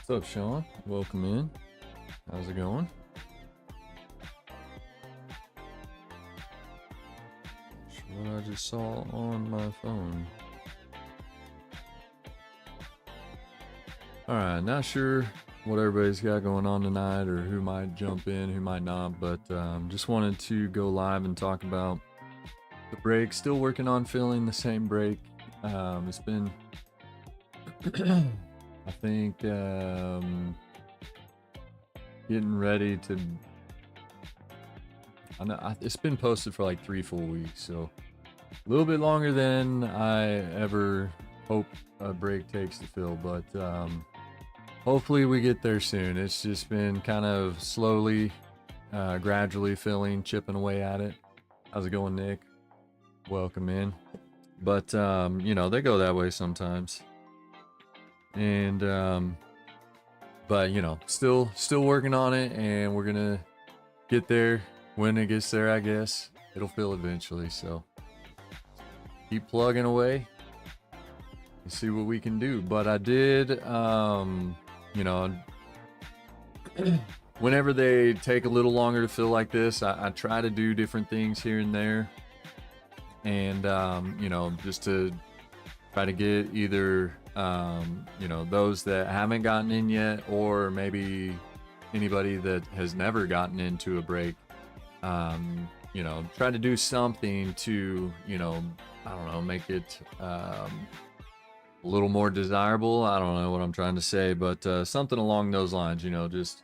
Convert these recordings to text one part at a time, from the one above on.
What's up, Sean? Welcome in. How's it going? What I just saw on my phone. Alright, not sure what everybody's got going on tonight or who might jump in, who might not, but just wanted to go live and talk about the break. Still working on filling the same break. It's been, I think, getting ready to. I know it's been posted for like 3 full weeks, so a little bit longer than I ever hope a break takes to fill, but hopefully we get there soon. It's just been kind of slowly, gradually filling, chipping away at it. How's it going, Nick? Welcome in. But you know, they go that way sometimes. And but you know, still working on it, and we're gonna get there when it gets there. I guess it'll fill eventually, so keep plugging away and see what we can do. But I did you know, whenever they take a little longer to fill like this, I try to do different things here and there, and you know, just to try to get either you know, those that haven't gotten in yet, or maybe anybody that has never gotten into a break, you know, try to do something to, you know, I don't know, make it a little more desirable. I don't know what I'm trying to say, but something along those lines, you know, just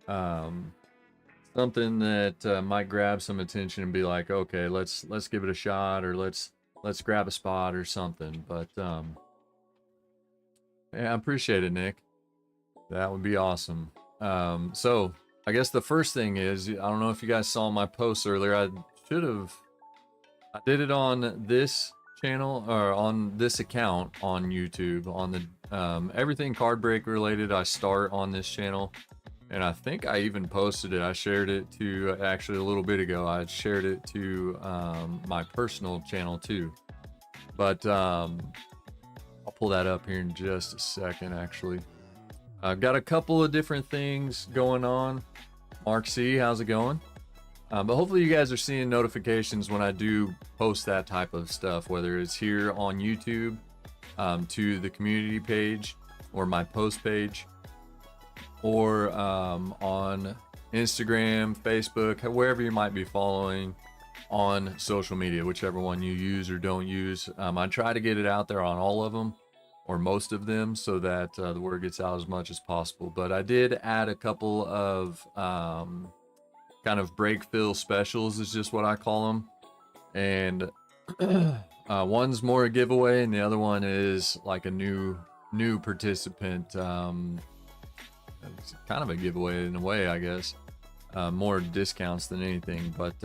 something that might grab some attention and be like, okay, let's give it a shot, or let's grab a spot or something. But yeah, I appreciate it, Nick. That would be awesome. So I guess the first thing is, I don't know if you guys saw my post earlier. I did it on this channel, or on this account on YouTube, on the everything card break related I start on this channel. And I think I even posted it. I shared it to, actually a little bit ago, I shared it to my personal channel too. But I'll pull that up here in just a second, actually. I've got a couple of different things going on. Mark C, how's it going? But hopefully you guys are seeing notifications when I do post that type of stuff, whether it's here on YouTube, to the community page, or my post page, or on Instagram, Facebook, wherever you might be following on social media, whichever one you use or don't use. I try to get it out there on all of them, or most of them, so that the word gets out as much as possible. But I did add a couple of kind of break fill specials, is just what I call them. And one's more a giveaway, and the other one is like a new participant. It's kind of a giveaway in a way, I guess. More discounts than anything. But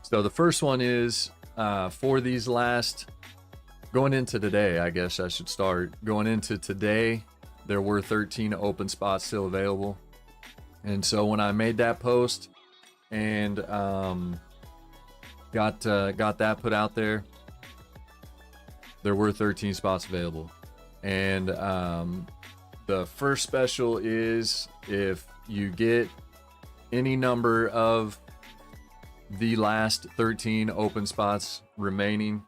so the first one is for these last, going into today, I guess I should start. Going into today, there were 13 open spots still available. And so when I made that post and got that put out there, there were 13 spots available. And the first special is, if you get any number of the last 13 open spots remaining,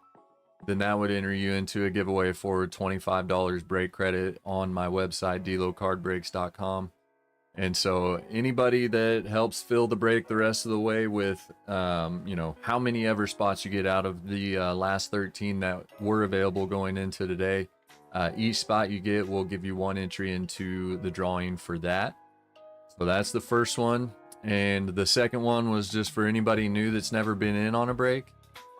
then that would enter you into a giveaway for $25 break credit on my website, delocardbreaks.com. And so anybody that helps fill the break the rest of the way with, you know, how many ever spots you get out of the last 13 that were available going into today, each spot you get will give you 1 entry into the drawing for that. So that's the first one. And the second one was just for anybody new that's never been in on a break.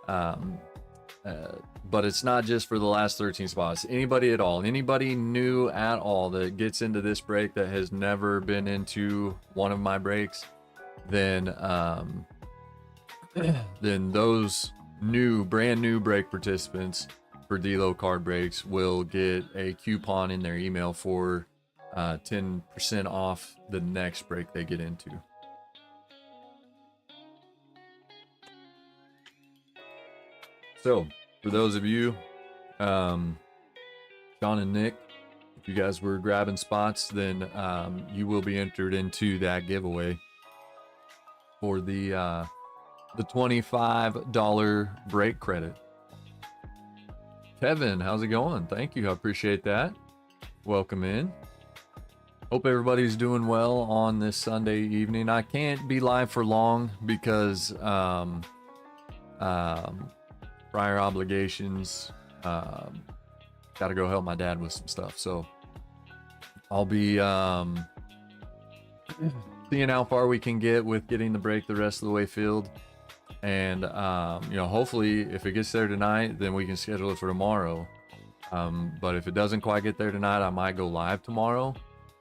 But it's not just for the last 13 spots. Anybody at all, anybody new at all that gets into this break that has never been into one of my breaks, then then those brand new break participants for Delo card breaks will get a coupon in their email for 10% off the next break they get into. So for those of you, Sean and Nick, if you guys were grabbing spots, then you will be entered into that giveaway for the $25 brake credit. Kevin, how's it going? Thank you. I appreciate that. Welcome in. Hope everybody's doing well on this Sunday evening. I can't be live for long because prior obligations. Got to go help my dad with some stuff. So I'll be seeing how far we can get with getting the brake the rest of the way filled. And, you know, hopefully if it gets there tonight, then we can schedule it for tomorrow. But if it doesn't quite get there tonight, I might go live tomorrow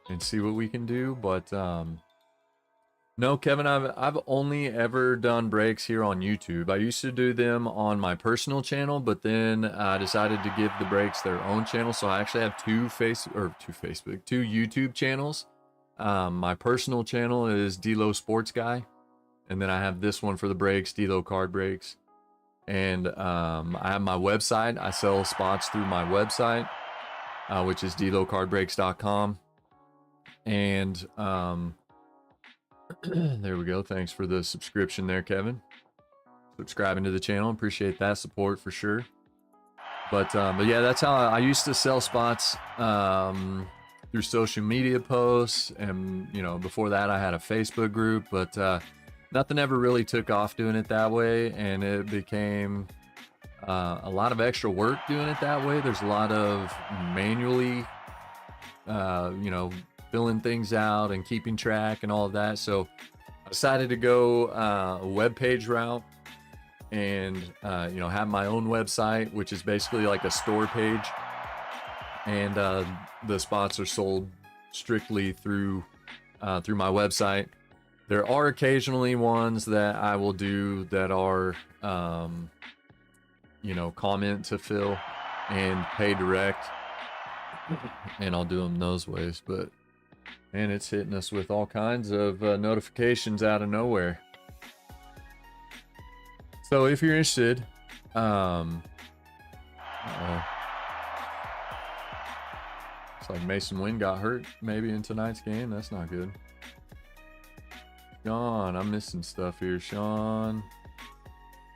and see what we can do. But no, Kevin, I've only ever done brakes here on YouTube. I used to do them on my personal channel, but then I decided to give the brakes their own channel. So I actually have two YouTube channels. My personal channel is D-Lo Sports Guy, and then I have this one for the brakes, D-Lo Card Brakes. And I have my website. I sell spots through my website, which is DLOCardBrakes.com. And there we go. Thanks for the subscription there, Kevin. Subscribing to the channel. Appreciate that support for sure. But yeah, that's how I used to sell spots through social media posts. And, you know, before that I had a Facebook group, but nothing ever really took off doing it that way. And it became a lot of extra work doing it that way. There's a lot of manually, you know, filling things out and keeping track and all of that. So I decided to go a web page route and you know, have my own website, which is basically like a store page, and the spots are sold strictly through my website. There are occasionally ones that I will do that are you know, comment to fill and pay direct, and I'll do them those ways. But man, it's hitting us with all kinds of notifications out of nowhere. So if you're interested, it's like Mason Wynn got hurt maybe in tonight's game. That's not good. Sean, I'm missing stuff here. Sean,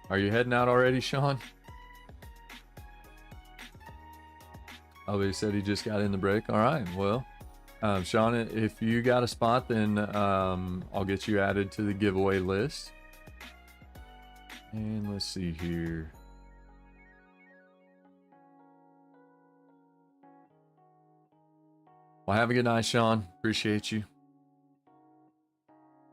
are you heading out already, Sean? Oh, he said he just got in the break. All right, well, Sean, if you got a spot, then I'll get you added to the giveaway list. And let's see here. Well, have a good night, Sean. Appreciate you.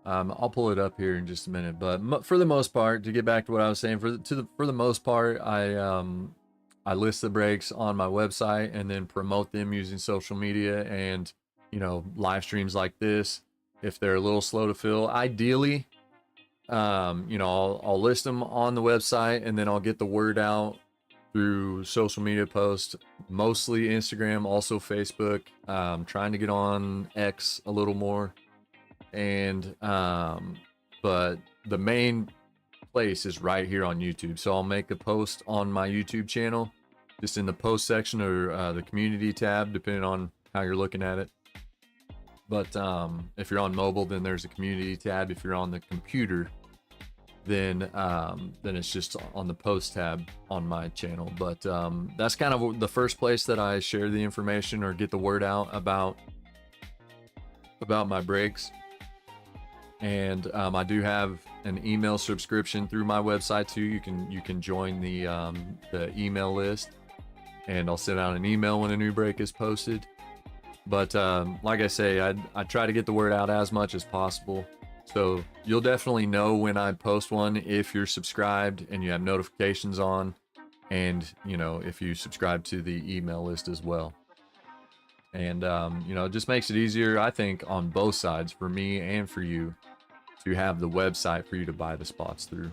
I'll pull it up here in just a minute, but for the most part, to get back to what I was saying, for the most part, I list the brakes on my website and then promote them using social media and, you know, live streams like this. If they're a little slow to fill, ideally, you know, I'll list them on the website, and then I'll get the word out through social media posts, mostly Instagram, also Facebook. Trying to get on X a little more, and but the main place is right here on YouTube. So I'll make a post on my YouTube channel, just in the post section or the community tab, depending on how you're looking at it. But if you're on mobile, then there's a community tab. If you're on the computer, then it's just on the post tab on my channel. But that's kind of the first place that I share the information or get the word out about my brakes. And I do have an email subscription through my website too. You can join the email list, and I'll send out an email when a new brake is posted. But like I say, I try to get the word out as much as possible. So you'll definitely know when I post one if you're subscribed and you have notifications on, and, you know, if you subscribe to the email list as well. And, you know, it just makes it easier, I think, on both sides, for me and for you, to have the website for you to buy the spots through.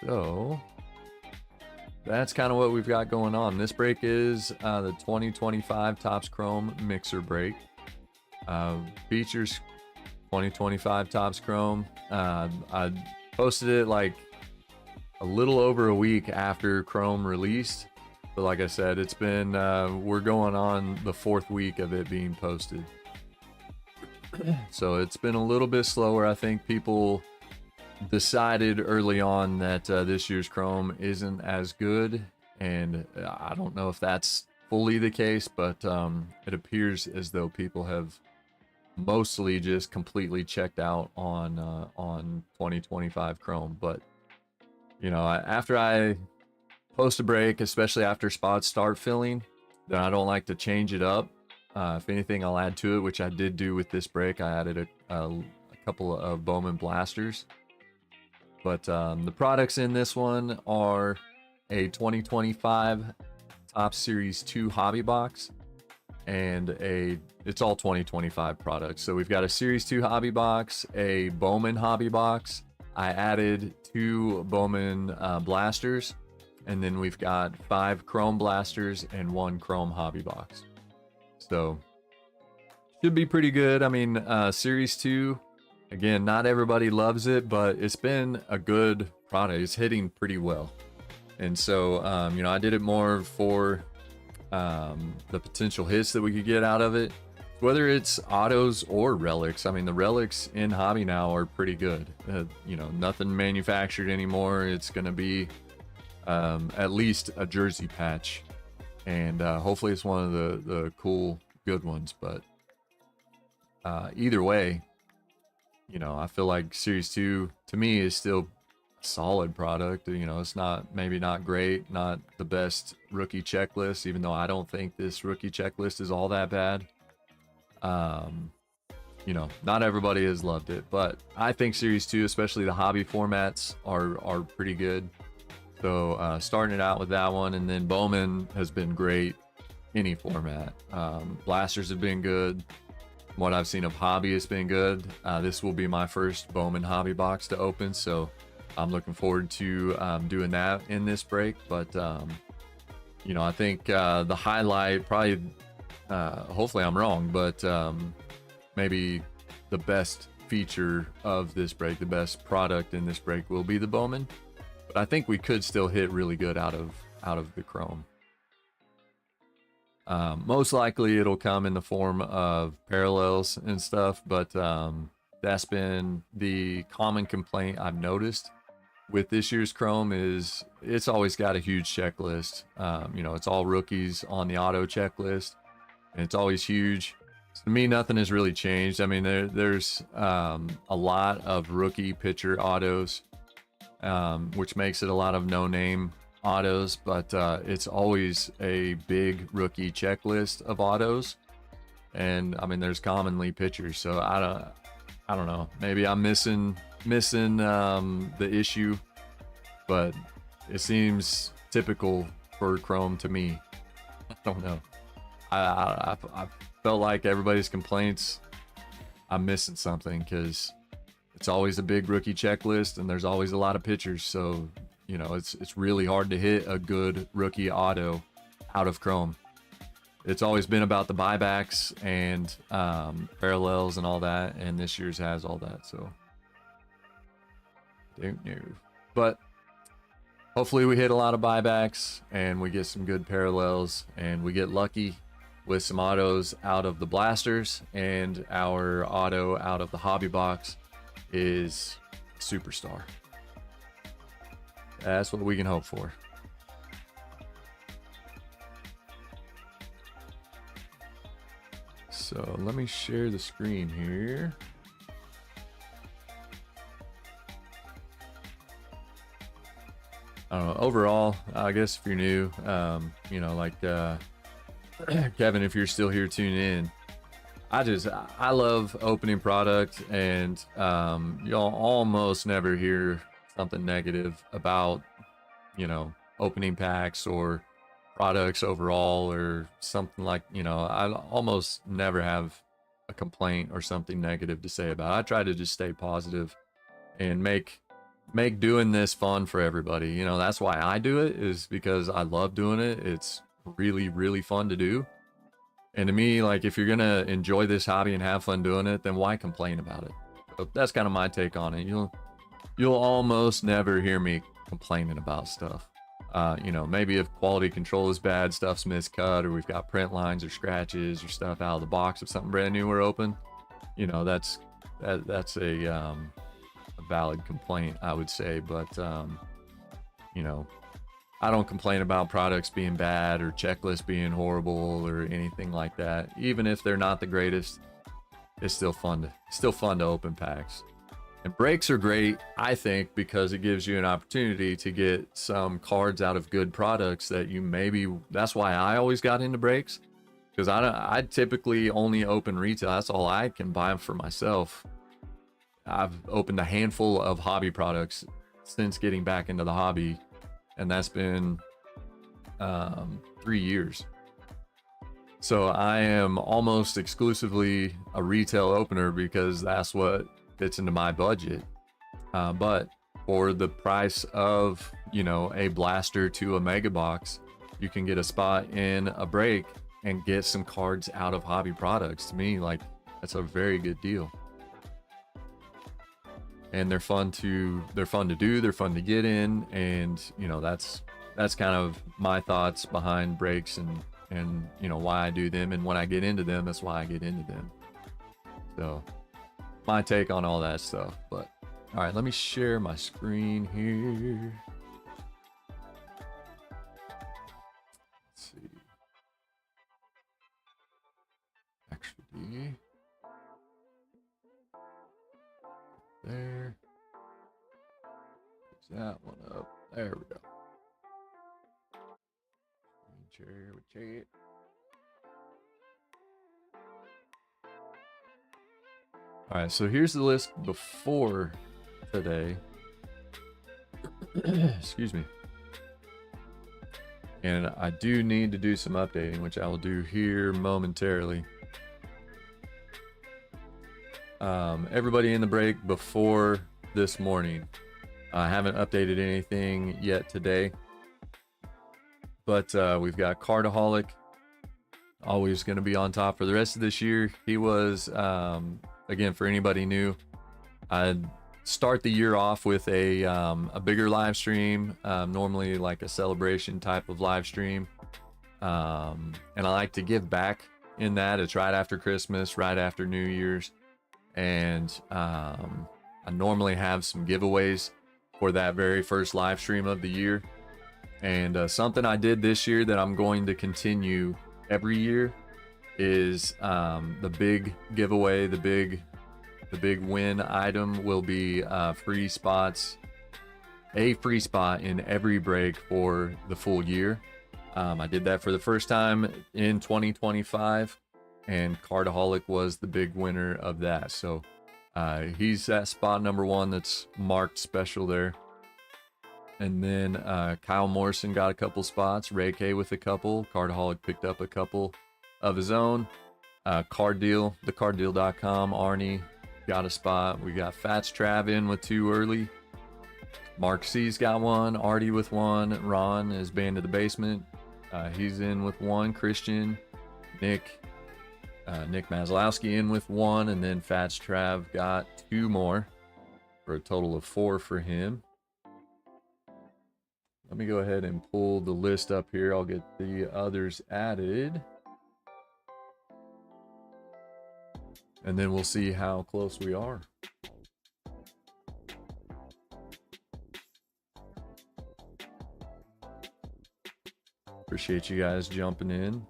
So that's kind of what we've got going on. This brake is the 2025 Topps Chrome mixer brake. Features 2025 Topps Chrome. I posted it like a little over a week after Chrome released. But like I said, it's been we're going on the 4th week of it being posted. So it's been a little bit slower. I think people decided early on that this year's Chrome isn't as good, and I don't know if that's fully the case, but it appears as though people have mostly just completely checked out on 2025 Chrome. But you know, after I post a break, especially after spots start filling, then I don't like to change it up. If anything, I'll add to it, which I did do with this break. I added a couple of Bowman blasters. But the products in this one are a 2025 Top Series 2 hobby box, and it's all 2025 products. So we've got a Series 2 hobby box, a Bowman hobby box. I added 2 Bowman blasters, and then we've got 5 Chrome blasters and 1 Chrome hobby box. So should be pretty good. I mean, Series 2, again, not everybody loves it, but it's been a good product. It's hitting pretty well. And so, you know, I did it more for the potential hits that we could get out of it, whether it's autos or relics. I mean, the relics in hobby now are pretty good. You know, nothing manufactured anymore. It's going to be at least a jersey patch, and hopefully it's one of the cool, good ones. But either way, you know, I feel like Series 2 to me is still a solid product. You know, it's maybe not great, not the best rookie checklist, even though I don't think this rookie checklist is all that bad. You know, not everybody has loved it, but I think Series 2, especially the hobby formats, are pretty good. So starting it out with that one, and then Bowman has been great any format. Blasters have been good. What I've seen of hobby has been good. This will be my first Bowman hobby box to open, so I'm looking forward to doing that in this break. But you know, I think the highlight, probably, hopefully I'm wrong, but maybe the best feature of this break, the best product in this break, will be the Bowman. But I think we could still hit really good out of the Chrome. Most likely it'll come in the form of parallels and stuff, but that's been the common complaint I've noticed with this year's Chrome. Is it's always got a huge checklist. You know, it's all rookies on the auto checklist, and it's always huge. So to me, nothing has really changed. I mean, there's a lot of rookie pitcher autos, which makes it a lot of no-name autos, but it's always a big rookie checklist of autos. And I mean, there's commonly pitchers, so I don't know, maybe I'm missing the issue, but it seems typical for Chrome to me. I don't know, I felt like everybody's complaints, I'm missing something, because it's always a big rookie checklist and there's always a lot of pitchers. So you know, it's really hard to hit a good rookie auto out of Chrome. It's always been about the buybacks and parallels and all that, and this year's has all that. So don't know, but hopefully we hit a lot of buybacks and we get some good parallels, and we get lucky with some autos out of the blasters, and our auto out of the hobby box is superstar. That's what we can hope for. So let me share the screen here. I don't know, overall, I guess if you're new, you know, like Kevin, if you're still here tuning in, I love opening product, and you'll almost never hear something negative about, you know, opening packs or products overall, or something like, you know, I almost never have a complaint or something negative to say about it. I try to just stay positive and make doing this fun for everybody. You know, that's why I do it, is because I love doing it. It's really, really fun to do. And to me, like, if you're gonna enjoy this hobby and have fun doing it, then why complain about it? So that's kind of my take on it. You'll almost never hear me complaining about stuff. You know, maybe if quality control is bad, stuff's miscut, or we've got print lines or scratches or stuff out of the box of something brand new we're open, you know, that's a valid complaint, I would say. But you know, I don't complain about products being bad or checklists being horrible or anything like that. Even if they're not the greatest, it's still fun to open packs. And breaks are great, I think, because it gives you an opportunity to get some cards out of good products that you maybe. That's why I always got into breaks, because I typically only open retail. That's all I can buy for myself. I've opened a handful of hobby products since getting back into the hobby, and that's been 3 years. So I am almost exclusively a retail opener because that's what fits into my budget. But for the price of, you know, a blaster to a mega box, you can get a spot in a break and get some cards out of hobby products. To me, like, that's a very good deal. And they're fun to do, they're fun to get in, and you know, that's kind of my thoughts behind breaks, and you know, why I do them, and when I get into them, that's why I get into them. So my take on all that stuff. But all right, let me share my screen here. Let's see. Actually, there. There's that one up. There we go. Share with chat. All right, so here's the list before today. Excuse me. And I do need to do some updating, which I will do here momentarily. Everybody in the break before this morning. I haven't updated anything yet today. But we've got Cardaholic, always going to be on top for the rest of this year. He was, again, for anybody new, I'd start the year off with a bigger live stream, normally like a celebration type of live stream. And I like to give back in that. It's right after Christmas, right after New Year's. And I normally have some giveaways for that very first live stream of the year. And something I did this year that I'm going to continue every year is the big giveaway, the big win item will be free spots, a free spot in every break for the full year. I did that for the first time in 2025, and Cardaholic was the big winner of that. So he's at spot number 1 that's marked special there. And then Kyle Morrison got a couple spots, Ray K with a couple, Cardaholic picked up a couple of his own. Card Deal, thecarddeal.com, Arnie got a spot. We got Fats Trav in with 2 early. Mark C's got 1, Artie with 1, Ron is Band of the Basement, he's in with 1, Christian, Nick Maslowski in with 1, and then Fats Trav got 2 more for a total of 4 for him. Let me go ahead and pull the list up here. I'll get the others added. And then we'll see how close we are. Appreciate you guys jumping in,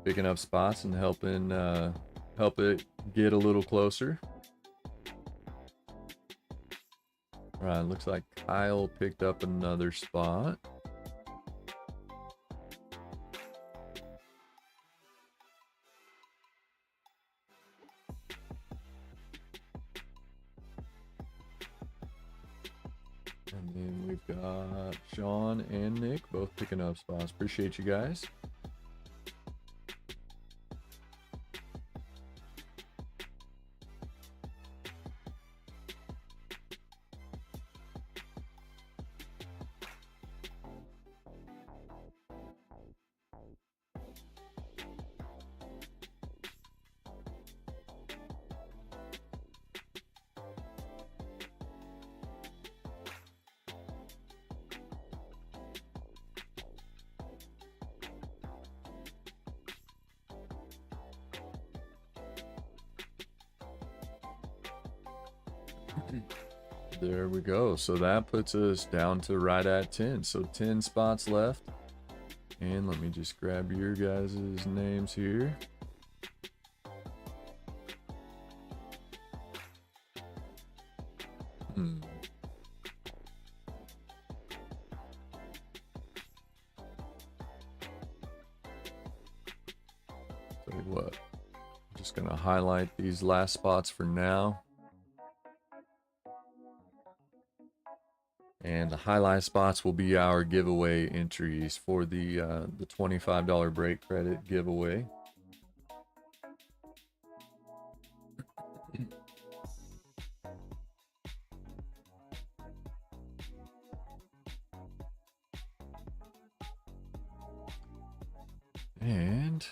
picking up spots, and helping help it get a little closer. All right, looks like Kyle picked up another spot. And then we've got Sean and Nick both picking up spots. Appreciate you guys. There we go. So that puts us down to right at 10. So 10 spots left. And let me just grab your guys' names here. Tell you what, I'm just gonna highlight these last spots for now. And the highlight spots will be our giveaway entries for the $25 brake credit giveaway. And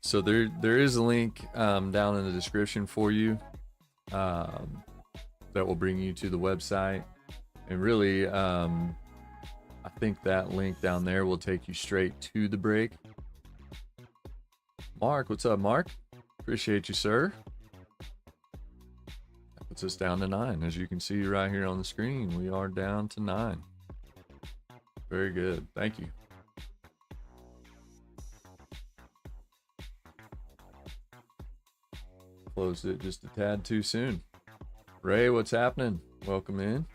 so there is a link down in the description for you that will bring you to the website, and really I think that link down there will take you straight to the brake. Mark, what's up, Mark? Appreciate you, sir. That puts us down to 9. As you can see right here on the screen, we are down to 9. Very good. Thank you. Closed it just a tad too soon. Ray, what's happening? Welcome in.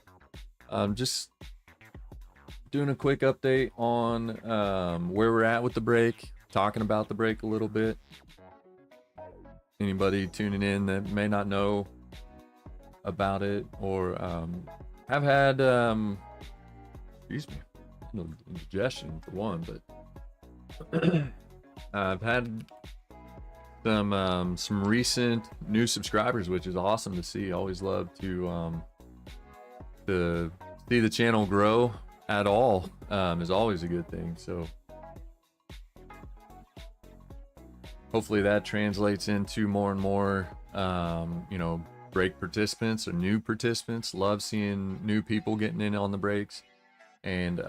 Just doing a quick update on where we're at with the brake, talking about the brake a little bit. Anybody tuning in that may not know about it or have had excuse me, indigestion for one, but I've had some recent new subscribers, which is awesome to see. Always love to see the channel grow at all. Is always a good thing. So hopefully that translates into more and more brake participants or new participants. Love seeing new people getting in on the brakes, and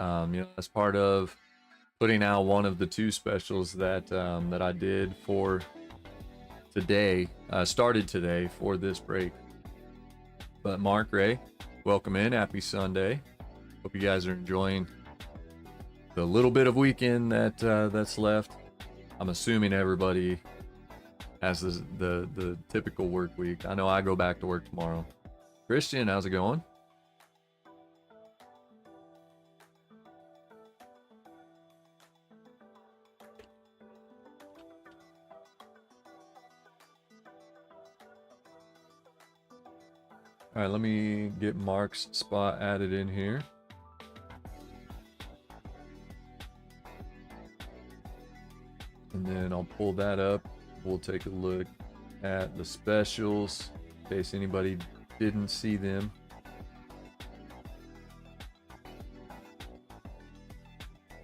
as part of putting out one of the 2 specials that that I did for today, started today for this break. But Mark, Ray, welcome in. Happy Sunday. Hope you guys are enjoying the little bit of weekend that that's left. I'm assuming everybody has the typical work week. I know I go back to work tomorrow. Christian, how's it going? All right, let me get Mark's spot added in here. And then I'll pull that up. We'll take a look at the specials in case anybody didn't see them.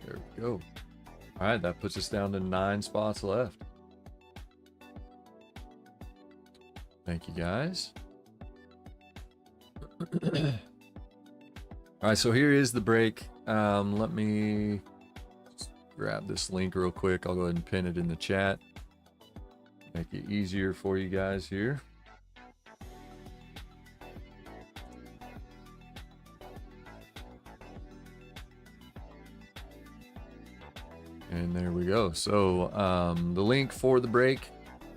There we go. All right, that puts us down to 9 spots left. Thank you, guys. All right, so here is the brake. Let me just grab this link real quick. I'll go ahead and pin it in the chat. Make it easier for you guys here. And there we go. So the link for the brake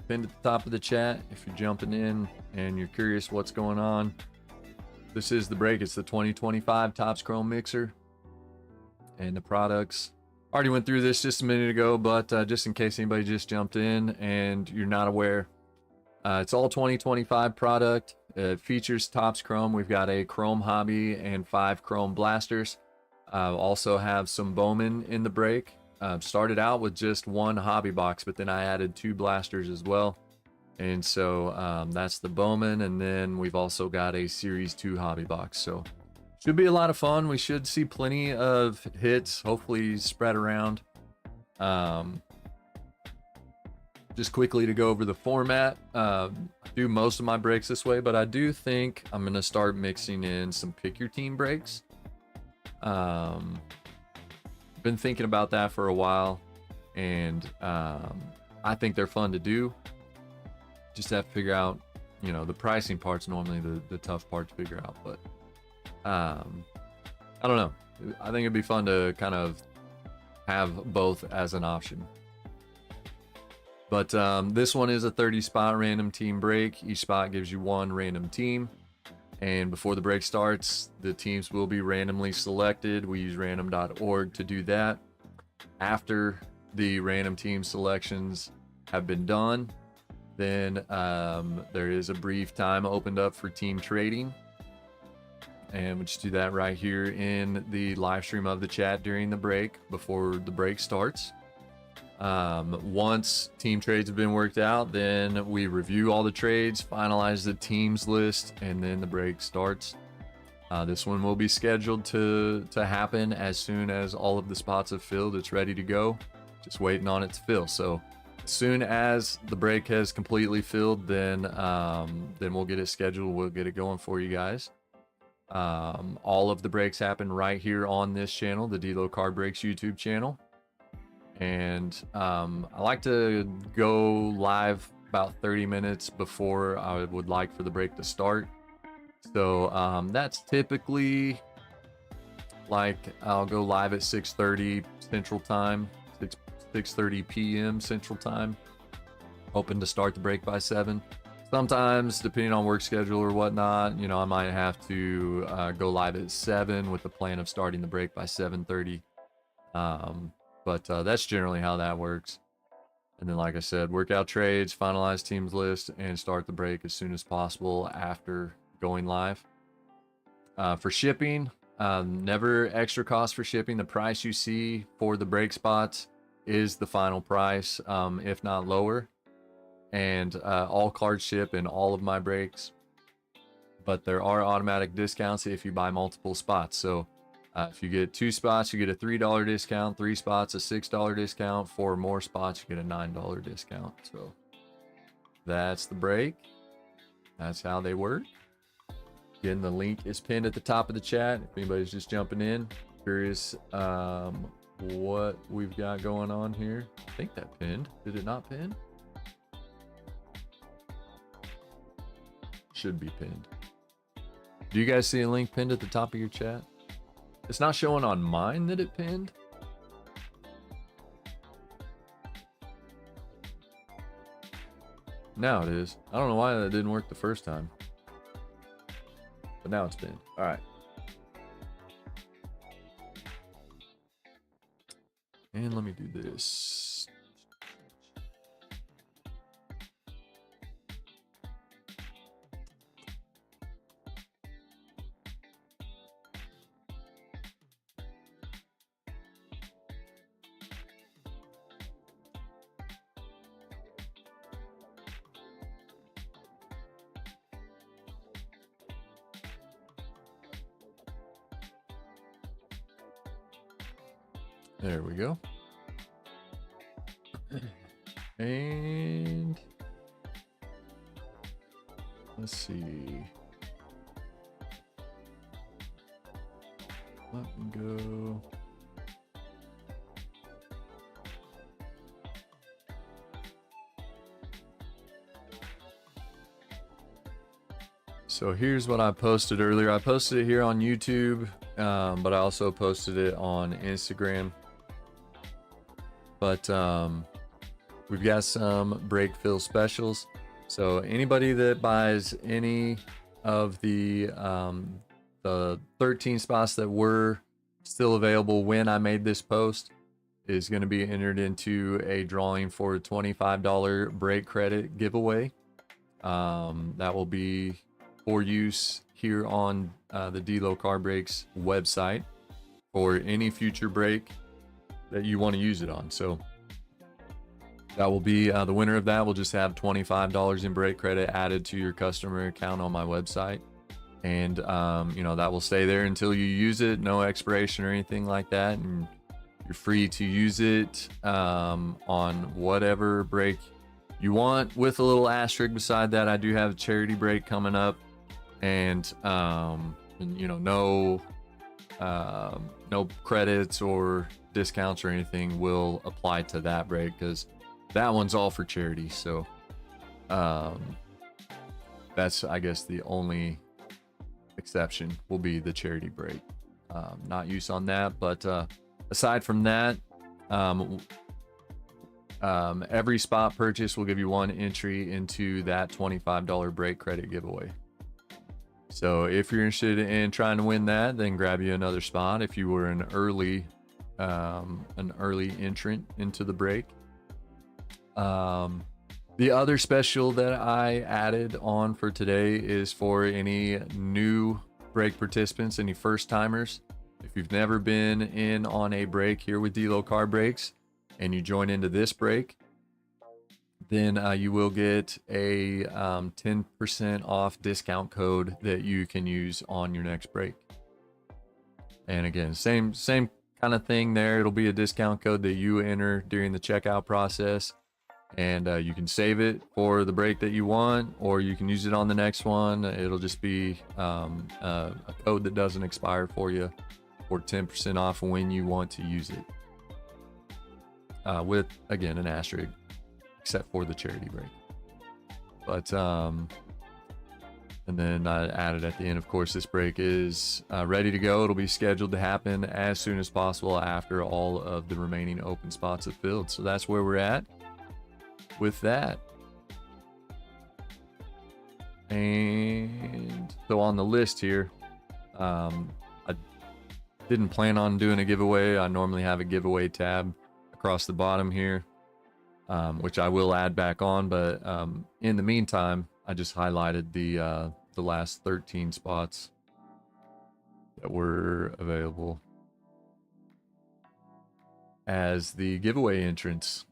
pinned at the top of the chat. If you're jumping in and you're curious what's going on, this is the brake. It's the 2025 Topps Chrome Mixer. And the products, already went through this just a minute ago, but just in case anybody just jumped in and you're not aware, it's all 2025 product. It features Topps Chrome. We've got a Chrome Hobby and 5 Chrome Blasters. Also have some Bowman in the brake. Started out with just 1 hobby box, but then I added 2 blasters as well. And so that's the Bowman, and then we've also got a Series 2 hobby box. So should be a lot of fun. We should see plenty of hits, hopefully spread around. Just quickly to go over the format. I do most of my breaks this way, but I do think I'm going to start mixing in some pick your team breaks. Been thinking about that for a while, and I think they're fun to do. Just have to figure out, you know, the pricing part's normally the tough part to figure out, but I don't know. I think it'd be fun to kind of have both as an option. But this one is a 30 spot random team break. Each spot gives you one random team. And before the break starts, the teams will be randomly selected. We use random.org to do that. After the random team selections have been done, then there is a brief time opened up for team trading. And we just do that right here in the live stream of the chat during the break, before the break starts. Once team trades have been worked out, then we review all the trades, finalize the teams list, and then the break starts. This one will be scheduled to happen as soon as all of the spots have filled. It's ready to go, just waiting on it to fill. So as soon as the break has completely filled, then we'll get it scheduled. We'll get it going for you guys. All of the breaks happen right here on this channel, the D-Lo Card Breaks YouTube channel. And I like to go live about 30 minutes before I would like for the break to start. So that's typically like I'll go live at 6:30 Central Time, 6:30 p.m. Central Time, hoping to start the break by 7. Sometimes, depending on work schedule or whatnot, you know, I might have to go live at 7 with the plan of starting the break by 7:30. But that's generally how that works. And then, like I said, work out trades, finalize teams list, and start the break as soon as possible after going live. For shipping, never extra cost for shipping. The price you see for the break spots is the final price, if not lower. And all cards ship in all of my breaks. But there are automatic discounts if you buy multiple spots. So if you get 2 spots, you get a $3 discount, 3 spots, a $6 discount, 4 more spots, you get a $9 discount. So that's the break. That's how they work. Again, the link is pinned at the top of the chat. If anybody's just jumping in, curious what we've got going on here. I think that pinned. Did it not pin? Should be pinned. Do you guys see a link pinned at the top of your chat? It's not showing on mine that it pinned. Now it is. I don't know why that didn't work the first time. But now it's pinned. All right. And let me do this. There we go. And let's see. Let me go. So here's what I posted earlier. I posted it here on YouTube, but I also posted it on Instagram. But we've got some break fill specials. So anybody that buys any of the 13 spots that were still available when I made this post is going to be entered into a drawing for a $25 break credit giveaway. That will be for use here on the D-Lo Card Breaks website for any future break that you want to use it on. So that will be the winner of that will just have $25 in break credit added to your customer account on my website. And you know, that will stay there until you use it. No expiration or anything like that. And you're free to use it on whatever break you want, with a little asterisk beside that. I do have a charity break coming up, and you know, no credits or discounts or anything will apply to that break, because that one's all for charity. So that's, I guess, the only exception will be the charity break. Not use on that, but aside from that, every spot purchase will give you 1 entry into that $25 break credit giveaway. So if you're interested in trying to win that, then grab you another spot if you were an early entrant into the break. The other special that I added on for today is for any new break participants, any first timers. If you've never been in on a break here with Delo Card Breaks and you join into this break, then you will get a 10% off discount code that you can use on your next break. And again, same kind of thing there. It'll be a discount code that you enter during the checkout process, and you can save it for the break that you want, or you can use it on the next one. It'll just be a code that doesn't expire for you, for 10% off when you want to use it, with, again, an asterisk, except for the charity break. But and then I added at the end, of course, this break is ready to go. It'll be scheduled to happen as soon as possible after all of the remaining open spots have filled. So that's where we're at with that. And so on the list here, I didn't plan on doing a giveaway. I normally have a giveaway tab across the bottom here, which I will add back on, but in the meantime, I just highlighted the last 13 spots that were available as the giveaway entrants.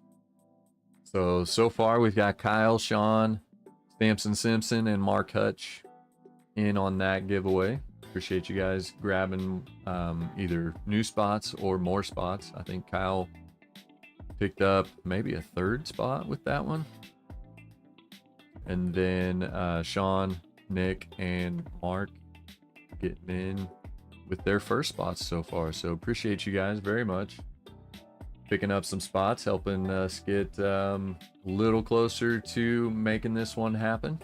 So far we've got Kyle, Sean, Samson Simpson, and Mark Hutch in on that giveaway. Appreciate you guys grabbing either new spots or more spots. I think Kyle picked up maybe a 3rd spot with that one, and then Sean, Nick, and Mark getting in with their first spots so far. So appreciate you guys very much picking up some spots, helping us get a little closer to making this one happen.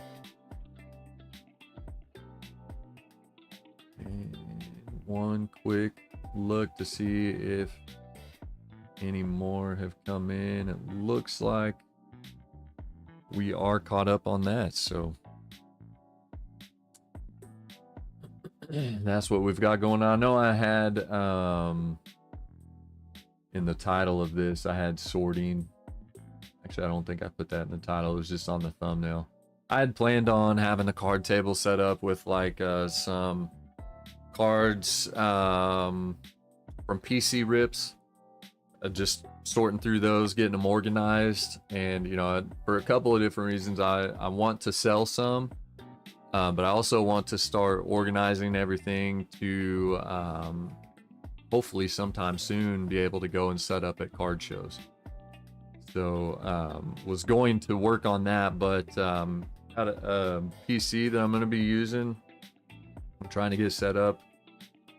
And one quick look to see if any more have come in. It looks like we are caught up on that, so that's what we've got going on. I know I had in the title of this, I had sorting. Actually, I don't think I put that in the title. It was just on the thumbnail. I had planned on having the card table set up with like some cards from PC rips, just sorting through those, getting them organized. And you know, for a couple of different reasons, I want to sell some, but I also want to start organizing everything to hopefully sometime soon be able to go and set up at card shows. So was going to work on that, but got a PC that I'm going to be using. I'm trying to get set up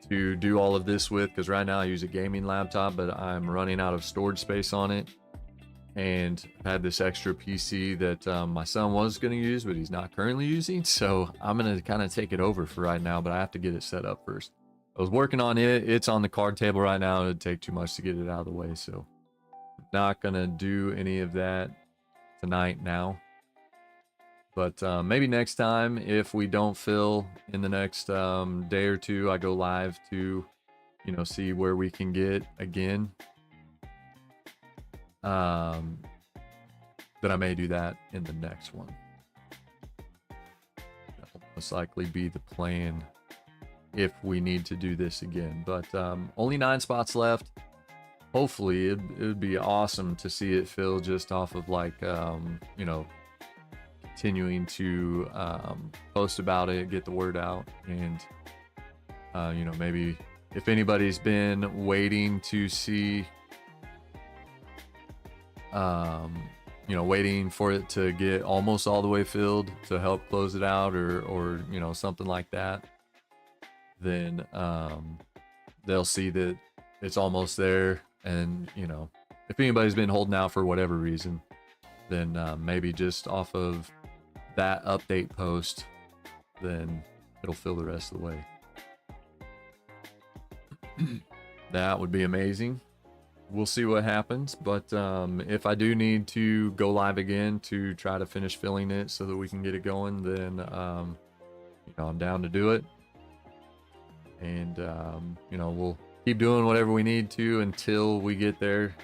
to do all of this with, because right now I use a gaming laptop, but I'm running out of storage space on it. And I've had this extra PC that my son was going to use, but he's not currently using. So I'm going to kind of take it over for right now, but I have to get it set up first. I was working on it. It's on the card table right now. It'd take too much to get it out of the way. So not going to do any of that tonight now. But maybe next time, if we don't fill in the next day or two, I go live to, you know, see where we can get again. Then I may do that in the next one. That'll most likely be the plan if we need to do this again. But only 9 spots left. Hopefully it would be awesome to see it fill just off of like, you know, continuing to post about it, get the word out. And, you know, maybe if anybody's been waiting to see, you know, waiting for it to get almost all the way filled to help close it out, or you know, something like that, then they'll see that it's almost there. And, you know, if anybody's been holding out for whatever reason, then maybe just off of that update post, then it'll fill the rest of the way. That would be amazing. We'll see what happens, but if I do need to go live again to try to finish filling it so that we can get it going, then you know, I'm down to do it. And you know, we'll keep doing whatever we need to until we get there,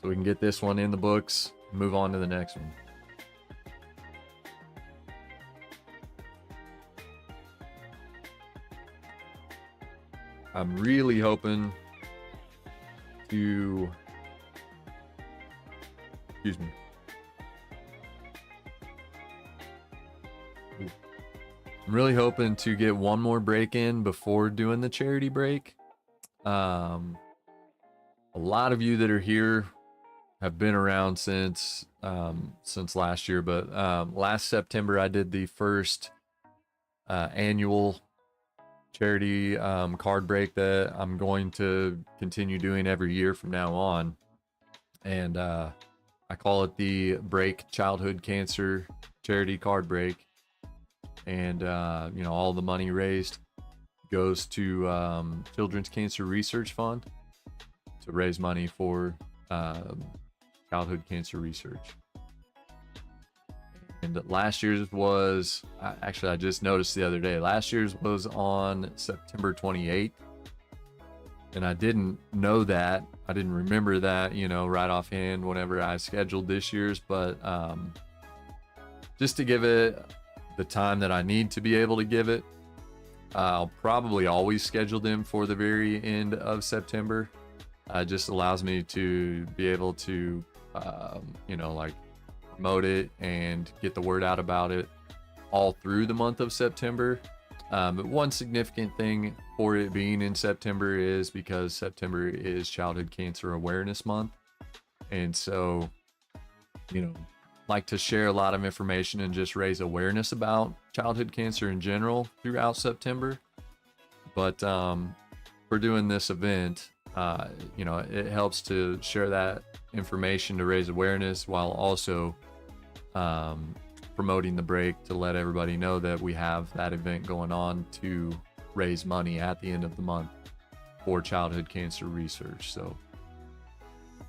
so we can get this one in the books, move on to the next one. I'm really hoping to, excuse me. I'm really hoping to get one more break in before doing the charity break. A lot of you that are here have been around since last year, but last September I did the first annual charity card break that I'm going to continue doing every year from now on. And I call it the Break Childhood Cancer Charity Card Break. And you know, all the money raised goes to Children's Cancer Research Fund to raise money for childhood cancer research. And last year's was, actually I just noticed the other day, last year's was on September 28th. And I didn't know that. I didn't remember that, you know, right offhand whenever I scheduled this year's. But just to give it the time that I need to be able to give it, I'll probably always schedule them for the very end of September. It just allows me to be able to, you know, like promote it and get the word out about it all through the month of September. But one significant thing for it being in September is because September is Childhood Cancer Awareness Month. And so, you know, like to share a lot of information and just raise awareness about childhood cancer in general throughout September. But for doing this event, you know, it helps to share that information to raise awareness while also promoting the break to let everybody know that we have that event going on to raise money at the end of the month for childhood cancer research. So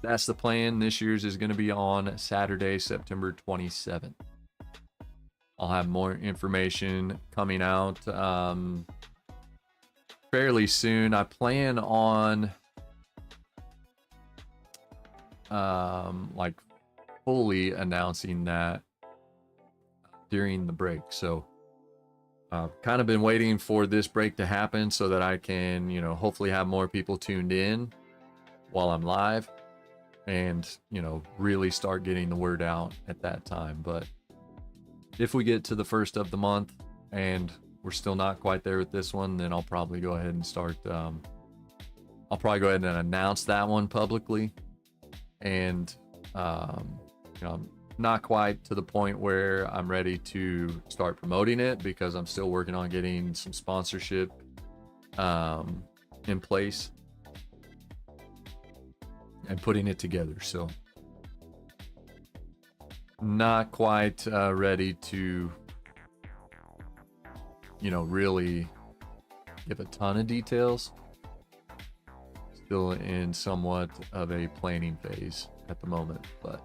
that's the plan. This year's is going to be on Saturday, September 27th. I'll have more information coming out fairly soon. I plan on like fully announcing that during the break. So I've kind of been waiting for this break to happen so that I can, you know, hopefully have more people tuned in while I'm live and, you know, really start getting the word out at that time. But if we get to the first of the month and we're still not quite there with this one, then I'll probably go ahead and start, I'll probably go ahead and announce that one publicly. And, you know, I'm not quite to the point where I'm ready to start promoting it because I'm still working on getting some sponsorship in place and putting it together. So not quite ready to, you know, really give a ton of details. Still in somewhat of a planning phase at the moment, but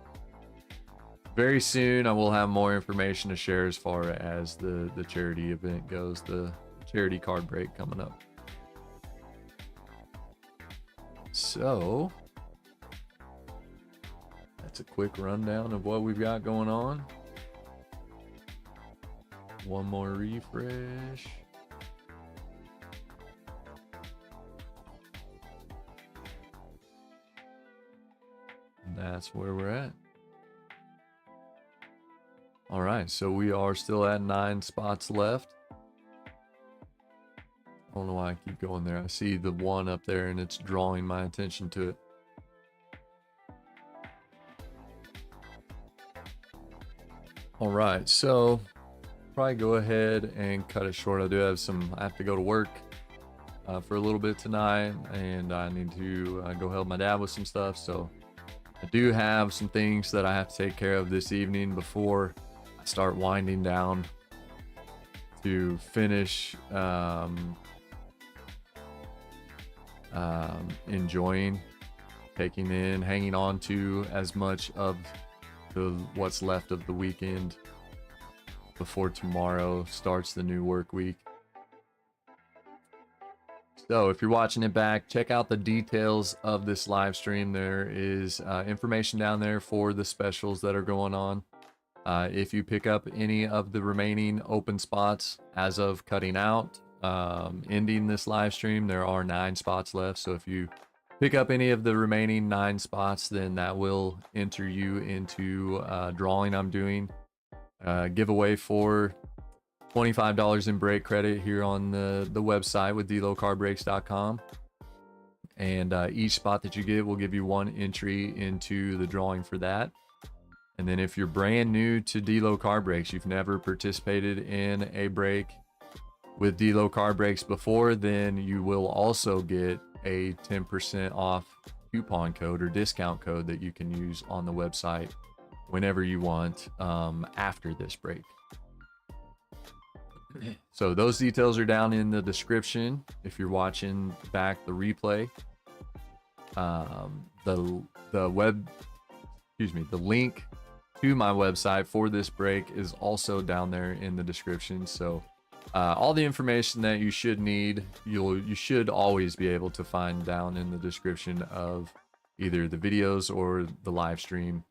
very soon I will have more information to share as far as the charity event goes, the charity card break coming up. So that's a quick rundown of what we've got going on. One more refresh. And that's where we're at. All right, so we are still at 9 spots left. I don't know why I keep going there. I see the one up there and it's drawing my attention to it. All right, so probably go ahead and cut it short. I have to go to work. for a little bit tonight, and I need to go help my dad with some stuff. So I do have some things that I have to take care of this evening before I start winding down to finish enjoying, taking in, hanging on to as much of what's left of the weekend before tomorrow starts the new work week. So if you're watching it back, check out the details of this live stream. There is information down there for the specials that are going on. If you pick up any of the remaining open spots as of cutting out, ending this live stream, there are 9 spots left. So if you pick up any of the remaining 9 spots, then that will enter you into a drawing I'm doing. Giveaway for $25 in brake credit here on the website with delocarbrakes.com, and each spot that you get will give you 1 entry into the drawing for that. And then if you're brand new to Delo Car Brakes, you've never participated in a break with Delo Car Brakes before, then you will also get a 10% off coupon code or discount code that you can use on the website whenever you want after this break. So those details are down in the description if you're watching back the replay. The link to my website for this break is also down there in the description. So all the information that you should need, you should always be able to find down in the description of either the videos or the live stream,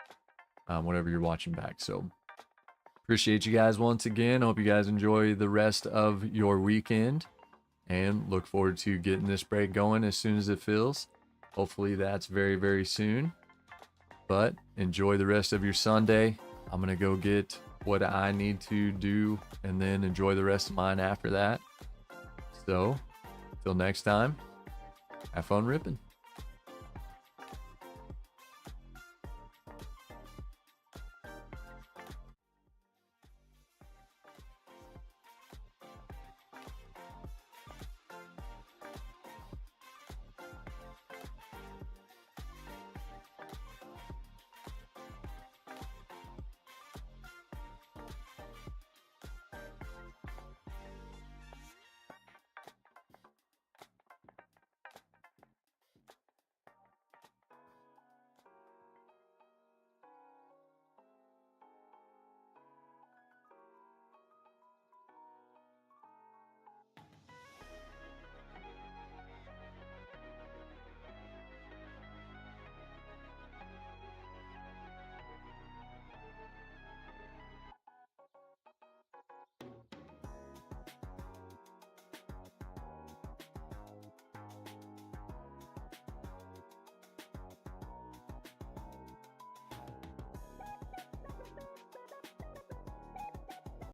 whatever you're watching back. So appreciate you guys once again. Hope you guys enjoy the rest of your weekend, and look forward to getting this break going as soon as it fills. Hopefully that's very, very soon. But enjoy the rest of your Sunday. I'm going to go get what I need to do and then enjoy the rest of mine after that. So, till next time, have fun ripping.